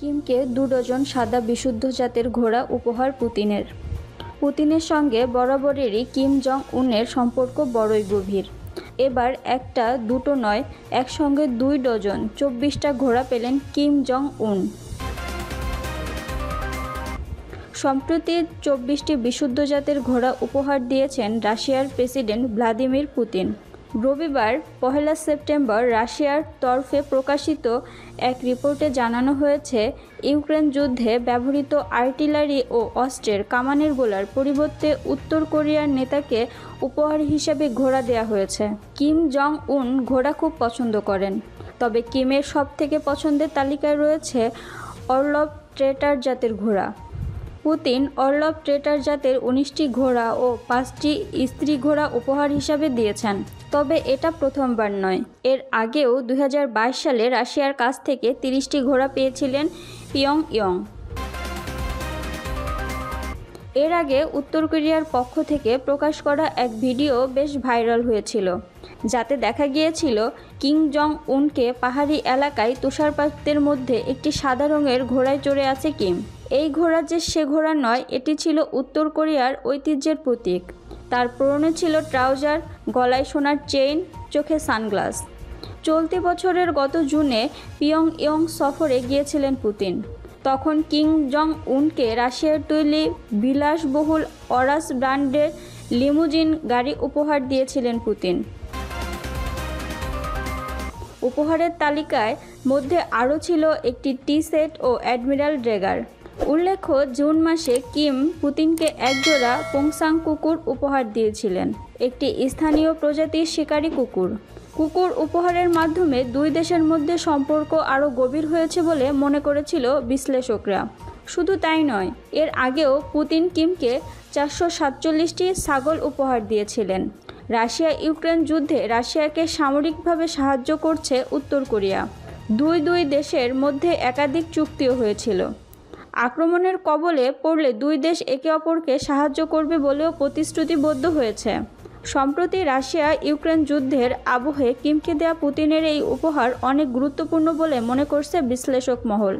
কিমকে 2 dozen সাদা বিশুদ্ধ জাতের ঘোড়া উপহার পুতিনের। পুতিনের সঙ্গে বরাবরেরই কিম জং উনের সম্পর্ক বড়ই গভীর। এবার একটা দুটো নয়, একসঙ্গে 2 ডজন 24টা ঘোড়া পেলেন কিম জং উন। সম্প্রতি 24টি বিশুদ্ধ জাতের ঘোড়া উপহার দিয়েছেন রাশিয়ার প্রেসিডেন্ট ভ্লাদিমির পুতিন। রবিবার 1 সেপ্টেম্বর রাশিয়ার তরফে প্রকাশিত এক রিপোর্টে জানানো হয়েছে, ইউক্রেন যুদ্ধে ব্যবহৃত আর্টিলারি ও অস্ত্রের কামানের গোলার পরিবর্তে উত্তর কোরিয়ার নেতাকে উপহার হিসেবে ঘোড়া দেওয়া হয়েছে। কিম জং উন ঘোড়া খুব পছন্দ করেন, তবে কিমের সবথেকে পছন্দের তালিকায় রয়েছে অর্লভ ট্রেটার জাতের ঘোড়া। পুতিন অর্লভ ট্রেটার জাতের 19টি ঘোড়া ও 5টি স্ত্রী ঘোড়া উপহার হিসাবে দিয়েছেন। তবে এটা প্রথমবার নয়, এর আগেও 2022 সালে রাশিয়ার কাছ থেকে 30টি ঘোড়া পেয়েছিলেন পিয়ংইয়ং। এর আগে উত্তর কোরিয়ার পক্ষ থেকে প্রকাশ করা এক ভিডিও বেশ ভাইরাল হয়েছিল, যাতে দেখা গিয়েছিল কিম জং উনকে পাহাড়ি এলাকায় তুষারপাতের মধ্যে একটি সাদা রঙের ঘোড়ায় চড়ে আছে কিম। এই ঘোড়া যে সে ঘোড়া নয়, এটি ছিল উত্তর কোরিয়ার ঐতিহ্যের প্রতীক। তার পরনে ছিল ট্রাউজার, গলায় সোনার চেইন, চোখে সানগ্লাস। চলতি বছরের গত জুনে পিয়ংইয়ং সফরে গিয়েছিলেন পুতিন। তখন কিম জং উনকে রাশিয়ার তৈরি বিলাসবহুল অরাস ব্র্যান্ডের লিমুজিন গাড়ি উপহার দিয়েছিলেন পুতিন। উপহারের তালিকায় মধ্যে আরও ছিল একটি টি-সেট ও অ্যাডমিরাল ড্রেগার। উল্লেখ্য, জুন মাসে কিম পুতিনকে একজোড়া পোংসাং কুকুর উপহার দিয়েছিলেন, একটি স্থানীয় প্রজাতির শিকারী কুকুর। কুকুর উপহারের মাধ্যমে 2 দেশের মধ্যে সম্পর্ক আরও গভীর হয়েছে বলে মনে করেছিল বিশ্লেষকরা। শুধু তাই নয়, এর আগেও পুতিন কিমকে 447টি ছাগল উপহার দিয়েছিলেন। রাশিয়া ইউক্রেন যুদ্ধে রাশিয়াকে সামরিকভাবে সাহায্য করছে উত্তর কোরিয়া। দুই দেশের মধ্যে একাধিক চুক্তিও হয়েছিল। আক্রমণের কবলে পড়লে 2 দেশ একে অপরকে সাহায্য করবে বলেও প্রতিশ্রুতিবদ্ধ হয়েছে। সম্প্রতি রাশিয়া ইউক্রেন যুদ্ধের আবহে কিমকে দেয়া পুতিনের এই উপহার অনেক গুরুত্বপূর্ণ বলে মনে করছে বিশ্লেষক মহল।